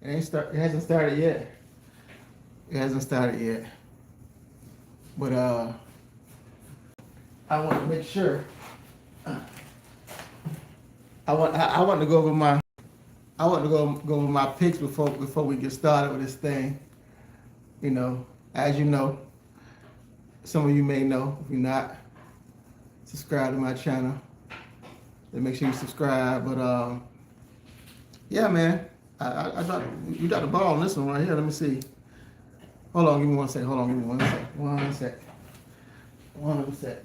It hasn't started yet. It hasn't started yet. But I want to make sure. I want to go over my go over my picks before we get started with this thing. You know, as you know, some of you may know. If you're not, subscribe to my channel. Then make sure you subscribe. But yeah, man, I got you got the ball on this one right here. Let me see. Hold on, give me 1 sec. Hold on, give me 1 sec. 1 sec. 1 sec.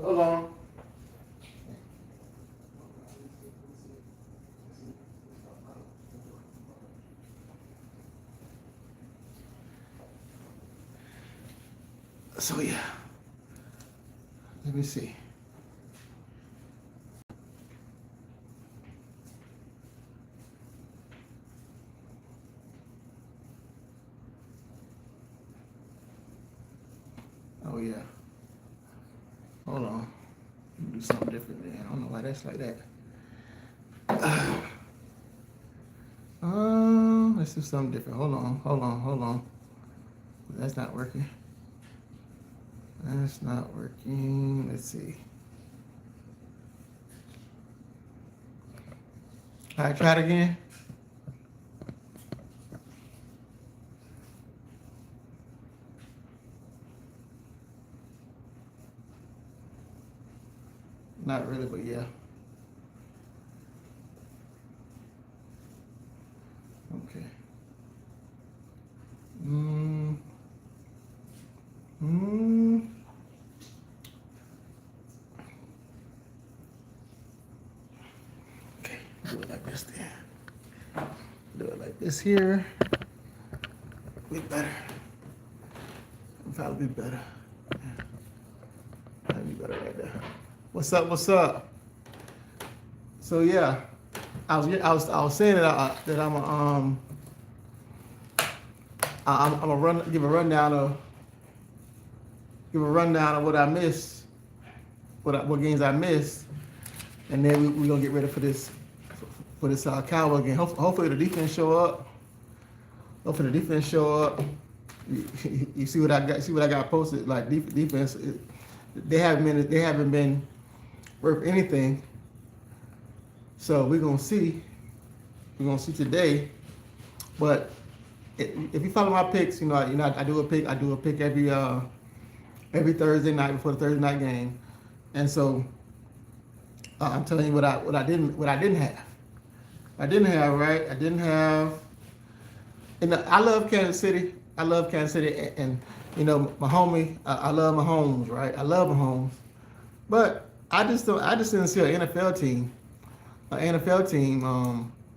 Hold on. So yeah, let me see. Oh yeah. Hold on. Do something different there. I don't know why that's like that. Let's do something different. Hold on. That's not working. That's not working. Let's see. All right, try it again. Not really, but yeah. Okay. Okay, do it like this then. Do it like this here. Be better. Probably be better. That'd be better right there. What's up? So yeah, I was saying that I'm gonna give a rundown of what I missed, what games I missed, and then we're gonna get ready for this Cowboy game. Hopefully the defense show up. You see what I got? See what I got posted? Like defense, they haven't been worth anything. So we're gonna see. We're gonna see today. But if you follow my picks, I do a pick every Thursday night before the Thursday night game, and so I'm telling you what I didn't have. I didn't have. And I love Kansas City. And my homie. I love Mahomes, right? I love Mahomes, but I just didn't see an NFL team.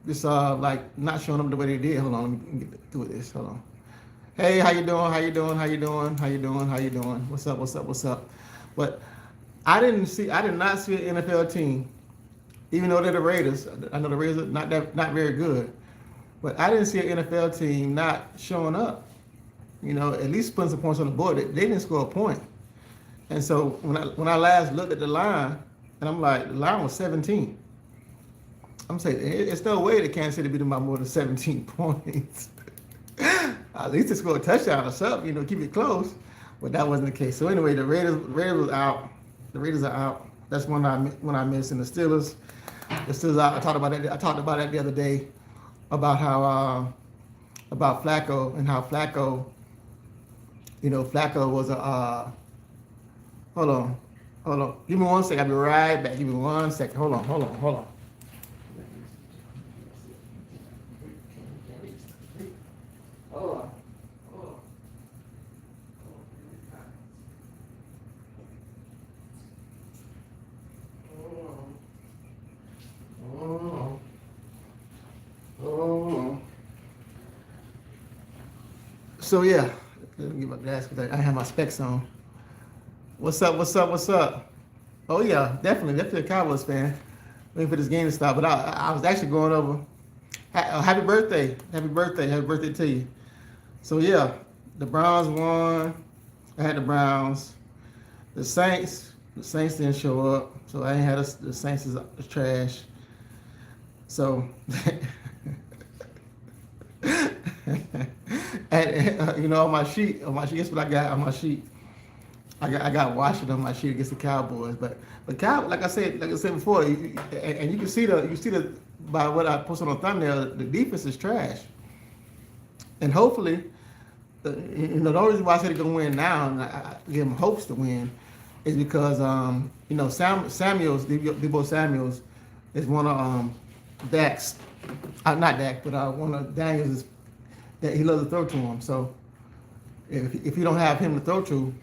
Just like not showing up the way they did. Hold on, let me get through this. Hold on. Hey, how you doing? What's up? But I did not see an NFL team, even though they're the Raiders. I know the Raiders are not very good, but I didn't see an NFL team not showing up. At least putting some points on the board. They didn't score a point, and so when I last looked at the line, and I'm like, the line was 17. I'm saying it's no way that Kansas City beat them by more than 17 points. At least they score a touchdown or something, keep it close. But that wasn't the case. So anyway, the Raiders was out. The Raiders are out. That's when I missed. And the Steelers out. I talked about that the other day about how about Flacco and how Flacco was a hold on. Give me 1 second. I'll be right back. Give me 1 second. Hold on. So yeah, let me get my glasses because I have my specs on. What's up? Oh yeah, definitely a Cowboys fan. waiting for this game to start. But I was actually going over. Happy birthday, happy birthday, happy birthday to you. So yeah, the Browns won. I had the Browns. The Saints didn't show up, so I ain't had the Saints is trash. So, and you know, on my sheet, guess what I got on my sheet? I got Washington on my sheet against the Cowboys, but like I said before, and you can see the by what I posted on thumbnail, the defense is trash, and hopefully, you know, the only reason why I said they're gonna win now, and I give them hopes to win, is because you know, Debo Samuels is one of Dak's, not Dak, but one of Daniels that he loves to throw to him. So if you don't have him to throw to,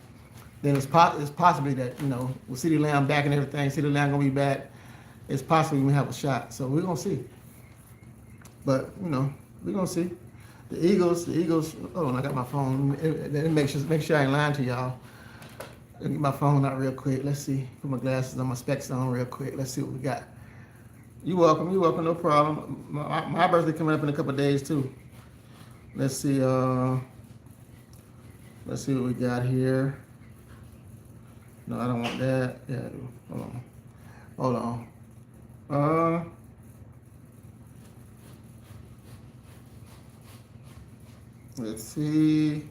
then it's possibly that, you know, with CeeDee Lamb back and everything, CeeDee Lamb gonna be back. It's possible we have a shot. So we're gonna see. But you know, we're gonna see. The Eagles. Oh, I got my phone. Let me make sure I ain't lying to y'all. Let me get my phone out real quick. Let's see. Put my glasses on, my specs on real quick. Let's see what we got. You're welcome, no problem. My birthday coming up in a couple of days too. Let's see. Let's see what we got here. No, I don't want that. Yeah, hold on. Let's see.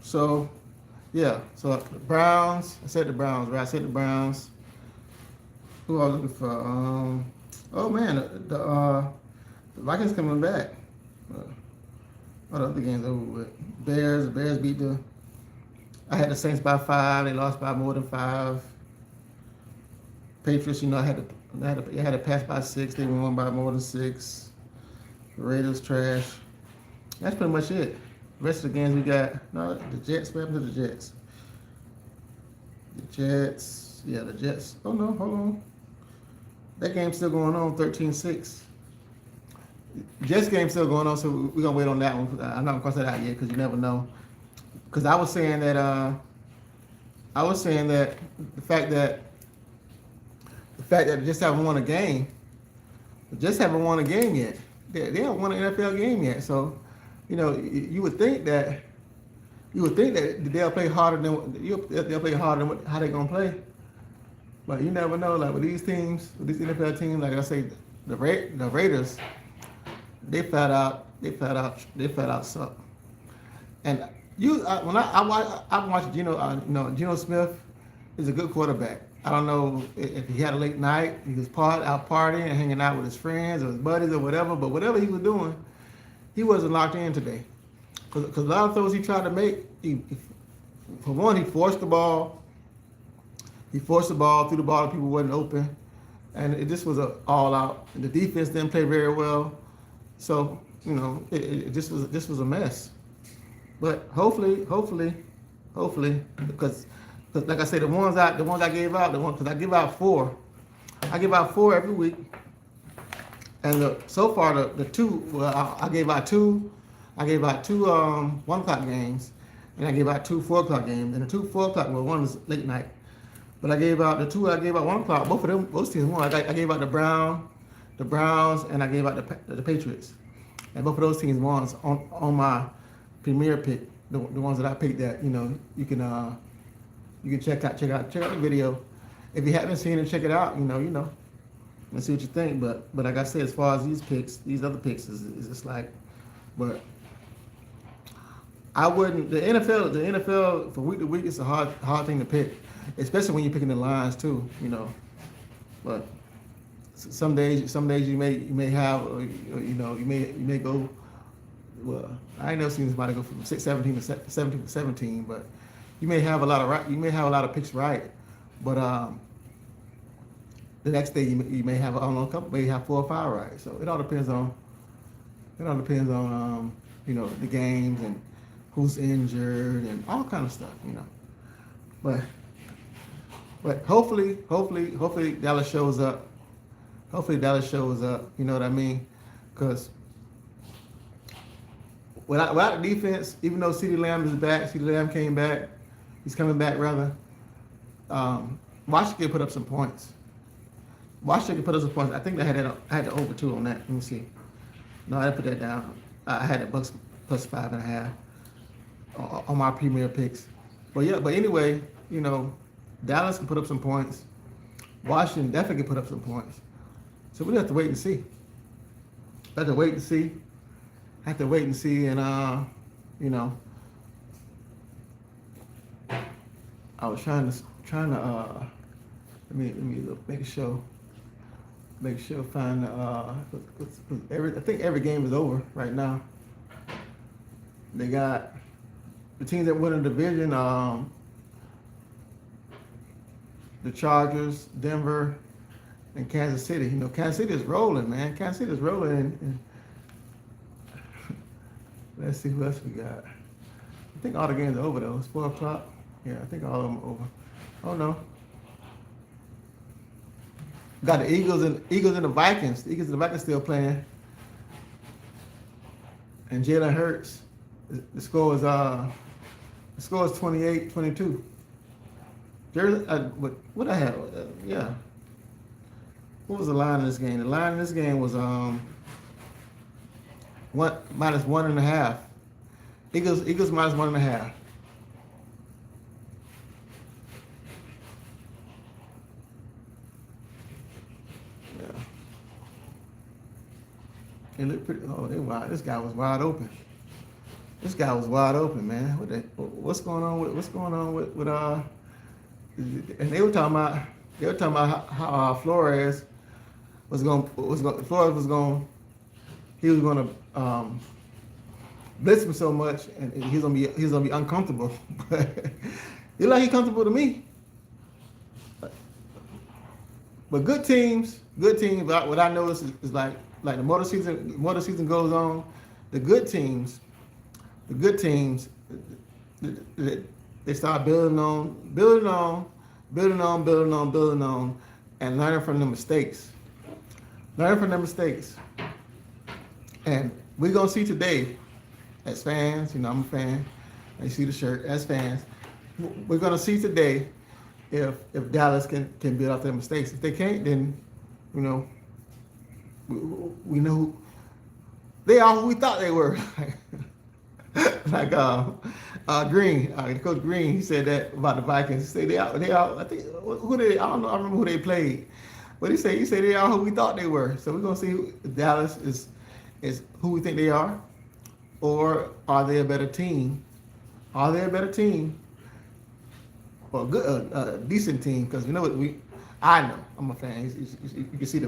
So, yeah. So the Browns. I said the Browns, right? I said the Browns. Who I was looking for? Oh man, the Vikings coming back. What other games over with? Bears beat the. I had the Saints by 5. They lost by more than 5. Patriots, you know, I had to pass by 6. They won by more than 6. The Raiders trash. That's pretty much it. The rest of the games we got. No, the Jets. What happened to the Jets? The Jets. Yeah, the Jets. Oh no, hold on. That game's still going on. 13-6. Jets game still going on, so we're gonna wait on that one. I'm not gonna cross that out yet because you never know. Because I was saying that the fact that they just haven't won a game, yet. They haven't won an NFL game yet. So, you know, you would think that they'll play harder than how they're gonna play. But you never know. Like with these teams, with these NFL teams, like I say, the Raiders. They flat out suck. And when I watched Geno Smith is a good quarterback. I don't know if he had a late night, he was out partying and hanging out with his friends or his buddies or whatever. But whatever he was doing, he wasn't locked in today. Because a lot of throws he tried to make, for one, he forced the ball. He forced the ball, threw the ball to people who wasn't open, and it just was all out. And the defense didn't play very well. So, you know, it just was a mess. But hopefully, because like I said, the ones I gave out, because I give out 4. I give out 4 every week. And so far the 2, well, I gave out 2. I gave out 2 1 o'clock games, and I gave out 2 4 o'clock games. And the 2 4 o'clock, well, one was late night. But I gave out the 2 I gave out 1 o'clock. Both teams won. I gave out the Browns, and I gave out the Patriots, and both of those teams won on my premier pick. The ones that I picked, that you know you can check out the video. If you haven't seen it, check it out. You know, and see what you think. But like I said, as far as these other picks is just like, but I wouldn't. The NFL for week to week, it's a hard thing to pick, especially when you're picking the lines too. You know, but. Some days you may have, you may go. Well, I ain't never seen somebody go from 17 to 17, but you may have a lot of picks right, but the next day you may have, I don't know, a couple, maybe have 4 or 5 right. So it all depends on you know, the games and who's injured and all kind of stuff, you know. But hopefully Dallas shows up. You know what I mean? Because without the defense, even though CeeDee Lamb is back, CeeDee Lamb came back. He's coming back rather. Washington put up some points. Washington put up some points. I think I had the over 2 on that. Let me see. No, I didn't put that down. I had the Bucks plus 5.5 on my premier picks. But anyway, Dallas can put up some points. Washington definitely can put up some points. So we have to wait and see. Have to wait and see. And I was trying to let me look, make sure find I think every game is over right now. They got the teams that win the division, the Chargers, Denver, and Kansas City. Kansas City is rolling, man. Kansas City is rolling. And let's see who else we got. I think all the games are over though. It's 4 o'clock. Yeah, I think all of them are over. Oh no. Got the Eagles and the Vikings. The Eagles and the Vikings still playing. And Jalen Hurts. The score is 28-22. What I had? Yeah. What was the line in this game? The line in this game was minus 1.5. Eagles minus 1.5. Yeah. It looked pretty. Oh, this guy was wide open. This guy was wide open, man. What's going on with and they were talking about how Flores was going to blitz him so much, and he's gonna be uncomfortable. But he comfortable to me. But good teams. What I notice is like the more the season goes on, the good teams, they start building on, and learning from the mistakes. And we're gonna see today, as fans, I'm a fan. I see the shirt. As fans, we're gonna see today if Dallas can build off their mistakes. If they can't, then we know who they are. Who we thought they were. Like Green, Coach Green, he said that about the Vikings. He said they are. I think who they. I don't know. I remember who they played, but he said they are who we thought they were. So we're gonna see if Dallas is who we think they are, or are they a better team? Are they a better team, or a good, decent team? Because I know I'm a fan. You can see the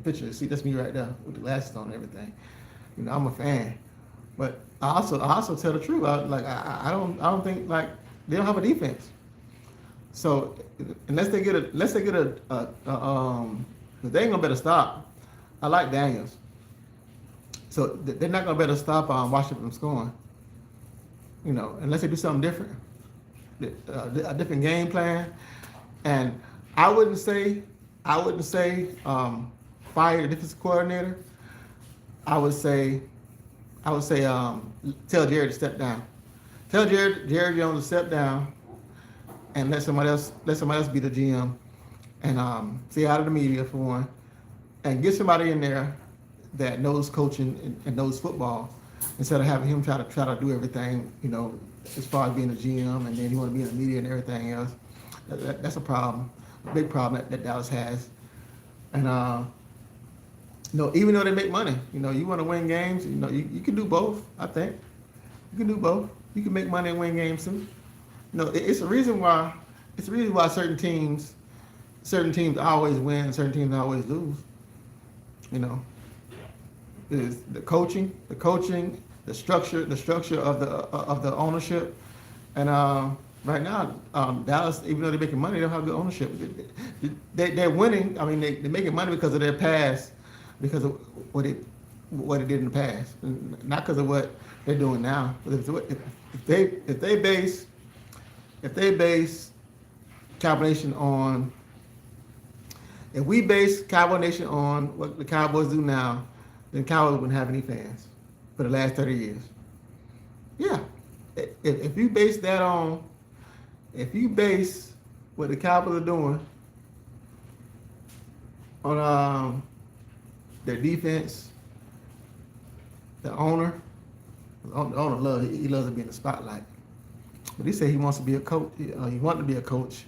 picture. See, that's me right there with the glasses on and everything. I'm a fan. But I also tell the truth. I don't think like they don't have a defense. So unless they get a they ain't gonna better stop. I like Daniels. So they're not gonna better stop Washington from scoring. Unless they do something different, a different game plan. And I wouldn't say fire the defensive coordinator. I would say tell Jared to step down. Tell Jared Jones to step down, and let somebody else be the GM, and stay out of the media for one, and get somebody in there that knows coaching and knows football, instead of having him try to do everything. As far as being a GM, and then you want to be in the media and everything else. That's a problem, a big problem that Dallas has, and. Even though they make money, you want to win games, you can do both. I think you can do both. You can make money and win games too. It's a reason why certain teams always win and certain teams always lose. Is the coaching, the structure of the ownership, and right now Dallas, even though they're making money, they don't have good ownership. They're winning. I mean, they're making money because of their past. Because of what it did in the past, not because of what they're doing now. But if they base Cowboy Nation on, if we base Cowboy Nation on what the Cowboys do now, then Cowboys wouldn't have any fans. for the last 30 years. Yeah. If you base that on, if you base what the Cowboys are doing on their defense, the owner loves he loves to be in the spotlight. But he said he wants to be a coach. He wanted to be a coach,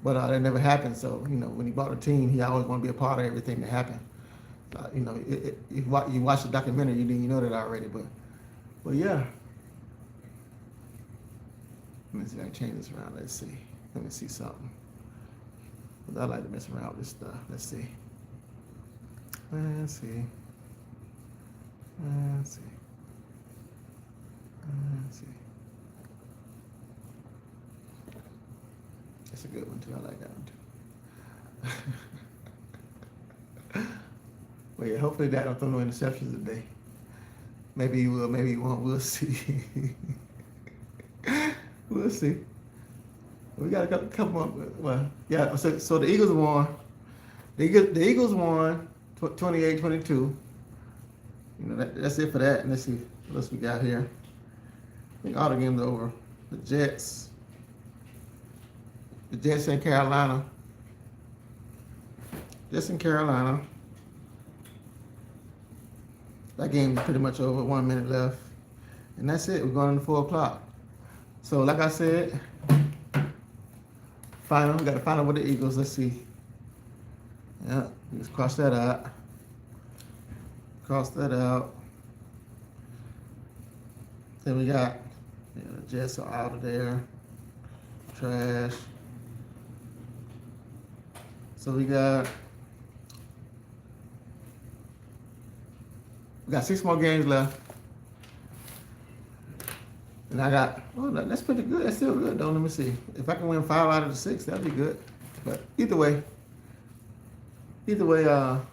but that never happened. So when he bought the team, he always wanted to be a part of everything that happened. You watch the documentary, you know that already. But yeah. Let me see if I can change this around. Let's see. Let me see something. I like to mess around with this stuff. Let's see. Let's see. Let's see. Let's see. That's a good one too. I like that one too. Well, yeah, hopefully that don't throw no interceptions today. Maybe you will, maybe you won't. We'll see. We'll see. We got a couple more. Well, yeah. So the Eagles won. The Eagles won 28-22. That's it for that. And let's see what else we got here. I think all the games are over. The Jets in Carolina. Jets in Carolina. That game is pretty much over. 1 minute left. And that's it. We're going into 4 o'clock. So like I said, we got to find out with the Eagles. Let's see. Yeah, let's cross that out. Cross that out. Then we got the Jets are out of there. Trash. So we got 6 more games left. And I got, that's pretty good. That's still good, though. Let me see. If I can win 5 out of the 6, that'd be good. But either way, we'll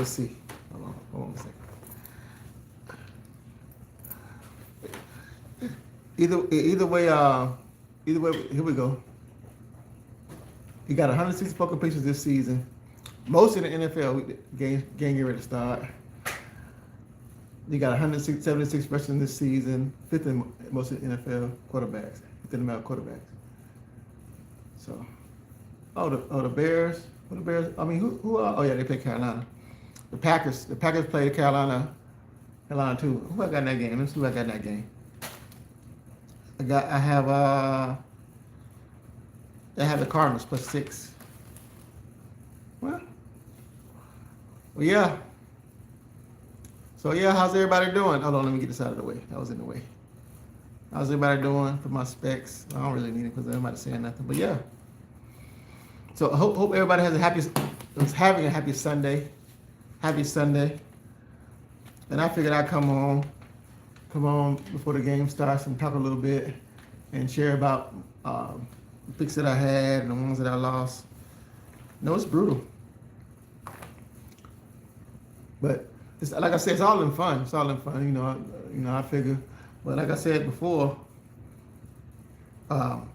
see. Hold on a second. Either way, here we go. You got 164 completions this season. Most of the NFL game get ready to start. You got 176 freshmen this season, 5th in most of the NFL quarterbacks, 5th in the amount of quarterbacks. So, the Bears. What the Bears? I mean, who are? Oh yeah, they play Carolina. The Packers played Carolina too. Who I got in that game? Let's see who I got in that game. I have the Cardinals +6. Well, yeah. So yeah, how's everybody doing? Hold on, let me get this out of the way. That was in the way. How's everybody doing for my specs? I don't really need it because everybody's saying nothing. But yeah. So I hope everybody is having a happy Sunday. Happy Sunday. And I figured I'd come on before the game starts and talk a little bit and share about the picks that I had and the ones that I lost. No, it's brutal. But it's, like I said, it's all in fun. It's all in fun. I figure. But like I said before,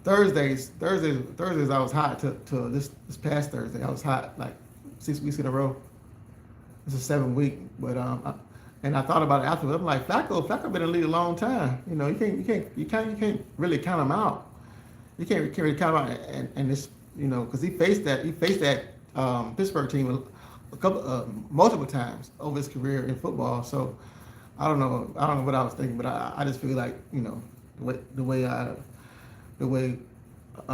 Thursdays I was hot till this past Thursday. I was hot like 6 weeks in a row. It's a 7-week, but and I thought about it afterwards. I'm like, Flacco been in the league a long time. You can't really count him out. You can't really count him out, and this, because he faced that Pittsburgh team multiple times over his career in football. So I don't know what I was thinking, but I just feel like the way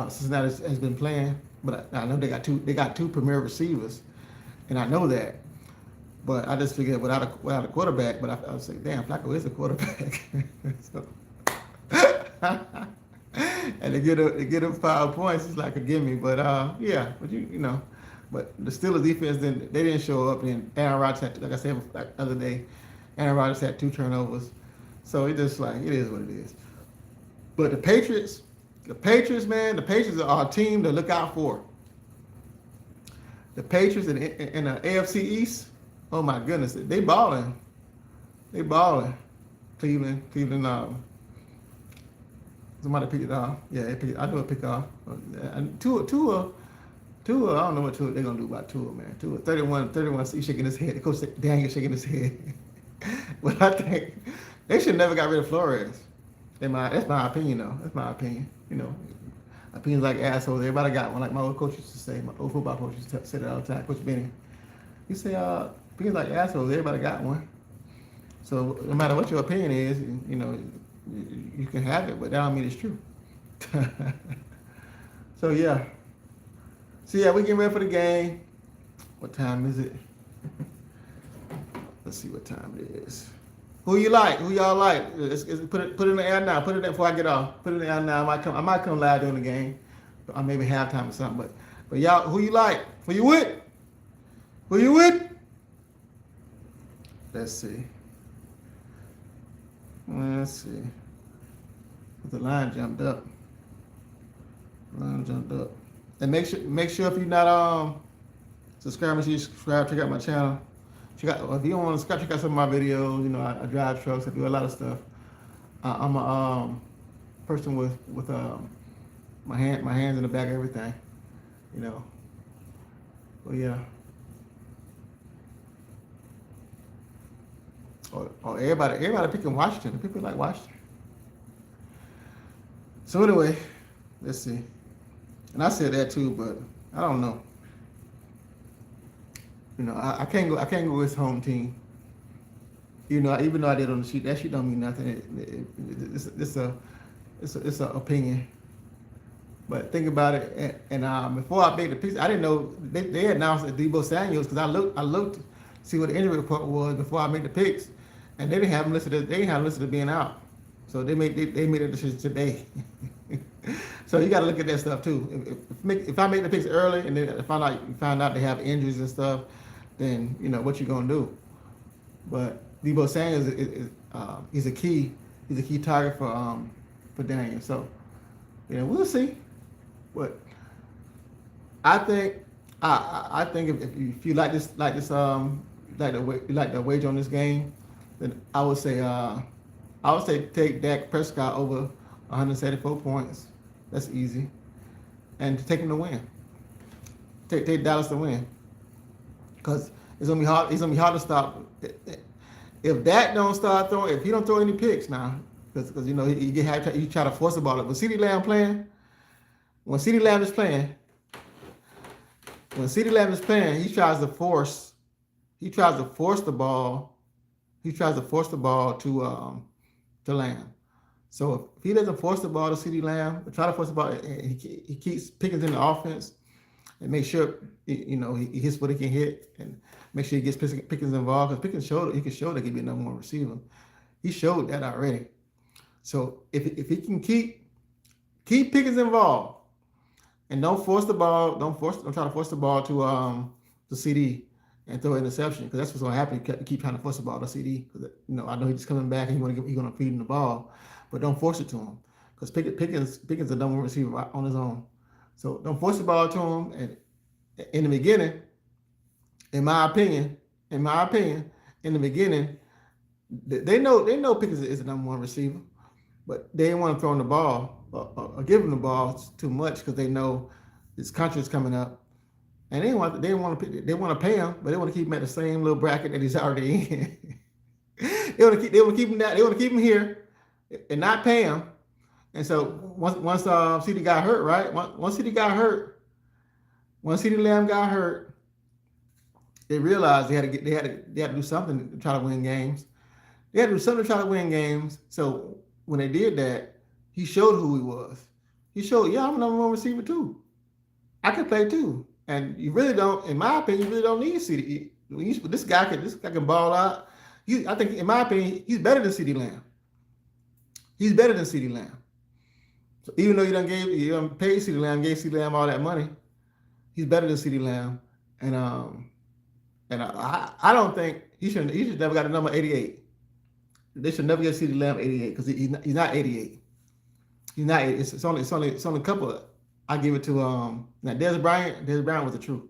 Cincinnati has been playing. But I know they got two premier receivers, and I know that. But I just figured without a quarterback, but I was like, damn, Flacco is a quarterback. So, and to get him 5 points is like a gimme. But yeah, but but the Steelers defense they didn't show up, and Aaron Rodgers had, like I said the other day, Aaron Rodgers had 2 turnovers. So it is what it is. But the Patriots, man, the Patriots are a team to look out for. The Patriots in the AFC East. Oh my goodness, they balling. Cleveland. Somebody picked it off. Yeah, I knew it picked off. And Tua Tua, I don't know what Tua they're gonna do about Tua, man. Tua, 31, he's shaking his head. The coach Daniel shaking his head. But I think they should never got rid of Flores. That's my opinion, though. That's my opinion. You know, opinions like assholes. Everybody got one. Like my old coach used to say. My old football coach used to say that all the time. Coach Benny. He say, opinions like assholes. Everybody got one. So no matter what your opinion is, you know, you can have it, but that don't mean it's true. So yeah. So yeah, we getting ready for the game. What time is it? Let's see what time it is. Who you like? Who y'all like? Put it in the air now. Put it in before I get off. Put it in the air now. I might come live during the game, or maybe halftime or something. But y'all, who you like? Who you with? Who you with? Let's see. Let's see. The line jumped up. And make sure if you're not subscribing, subscribe. Check out my channel. If you don't want to subscribe, check out some of my videos. You know, I drive trucks. I do a lot of stuff. I'm a person with my hands in the back of everything. You know. But yeah. Oh, everybody picking Washington. People like Washington. So anyway, let's see. And I said that too, but I don't know. You know, I can't go with his home team. You know, even though I did on the sheet, that sheet don't mean nothing. It's an opinion. But think about it. And before I made the picks, I didn't know they announced that Deebo Samuels because I looked to see what the injury report was before I made the picks, and they didn't have him listed. They didn't have him listed as being out. So they made a decision today. So you got to look at that stuff too. If I make the picks early and then find out they have injuries and stuff, then you know what you're gonna do. But Deebo Samuels is a key target for Daniel. So you know we'll see. But I think if you like the wager on this game, then I would say take Dak Prescott over 174 points. That's easy. And to take him to win. Take Dallas to win. Because it's gonna be hard. It's gonna be hard to stop. If Dak don't start throwing, if he don't throw any picks now, because you know he try to force the ball up. When CeeDee Lamb is playing, he tries to force the ball. He tries to force the ball to Lamb. So if he doesn't force the ball to CeeDee Lamb, try to force the ball, and he keeps Pickens in the offense, and make sure you know he hits what he can hit, and make sure he gets Pickens involved. Because Pickens showed he can show that he can be a number one receiver. He showed that already. So if he can keep Pickens involved, and don't try to force the ball to CD and throw an interception, because that's what's going to happen. You keep trying to force the ball to CD, because you know I know he's coming back and he's going to feed him the ball, but don't force it to him, because Pickens is a number one receiver on his own. So don't force the ball to him. And in the beginning, in my opinion, in the beginning, they know Pickens is the number one receiver, but they didn't want to throw him the ball or give him the ball too much because they know his contract's coming up. And they want to pay him, but they want to keep him at the same little bracket that he's already in. They want to keep him that. They want to keep him here and not pay him. And so once CeeDee got hurt, right? Once CeeDee Lamb got hurt, they realized they had to do something to try to win games. They had to do something to try to win games. So when they did that, he showed who he was. He showed, I'm a number one receiver too. I can play too. And you really don't, in my opinion, you really don't need CeeDee. This guy can ball out. I think, in my opinion, he's better than CeeDee Lamb. He's better than CeeDee Lamb. So even though you done paid CeeDee Lamb, gave CeeDee Lamb all that money, he's better than CeeDee Lamb. And I don't think he should never got a number 88. They should never get CeeDee Lamb 88 because he's not 88. He's not. It's only a couple. I give it to now Dez Bryant. Dez Bryant was the truth.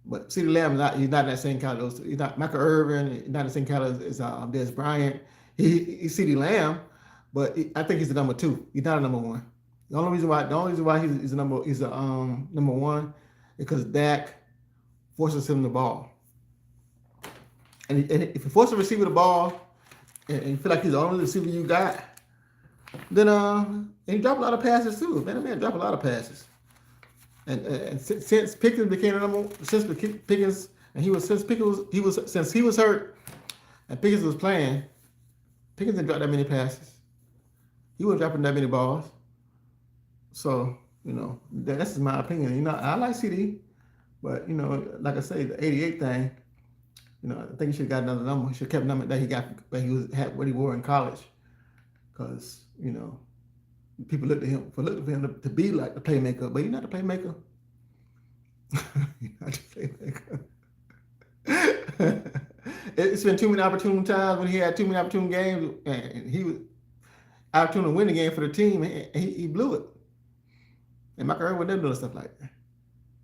But CeeDee Lamb he's not in that same category. He's not Michael Irvin. He's not in the same category as Dez Bryant. He's CeeDee Lamb, but I think he's the number two. He's not a number one. The only reason why he's a number one because Dak forces him the ball. And if you force a receiver the ball, and you feel like he's the only receiver you got, then and he dropped a lot of passes too. Man dropped a lot of passes. And since Pickens became the number, since Pickens and since he was hurt, and Pickens was playing, Pickens didn't drop that many passes. He wasn't dropping that many balls. So that's just my opinion. I like CD, but like I say, the 88 thing. I think he should have got another number. He should have kept the number that he got, but had what he wore in college, because people looked at him for him to be like the playmaker, but he's not the playmaker. He's not the playmaker. It's been too many opportune times when he had too many opportune games, and he was opportune to win the game for the team, and he blew it. And Michael Irvin wasn't doing stuff like that.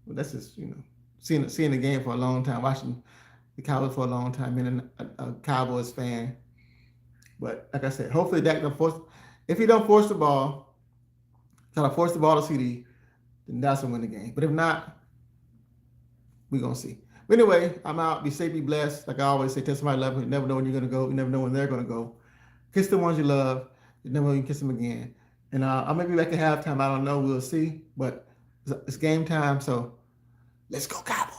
Well, that's just seeing the game for a long time, watching the Cowboys for a long time, being a Cowboys fan. But like I said, hopefully Dak don't force. If he don't force the ball, try to force the ball to CD, then that's gonna win the game. But if not, we're gonna see. But anyway, I'm out. Be safe, be blessed. Like I always say, tell somebody love you. You never know when you're gonna go. You never know when they're gonna go. Kiss the ones you love. You never know when you can kiss them again. And I may be back at halftime. I don't know. We'll see. But it's game time. So let's go Cowboys.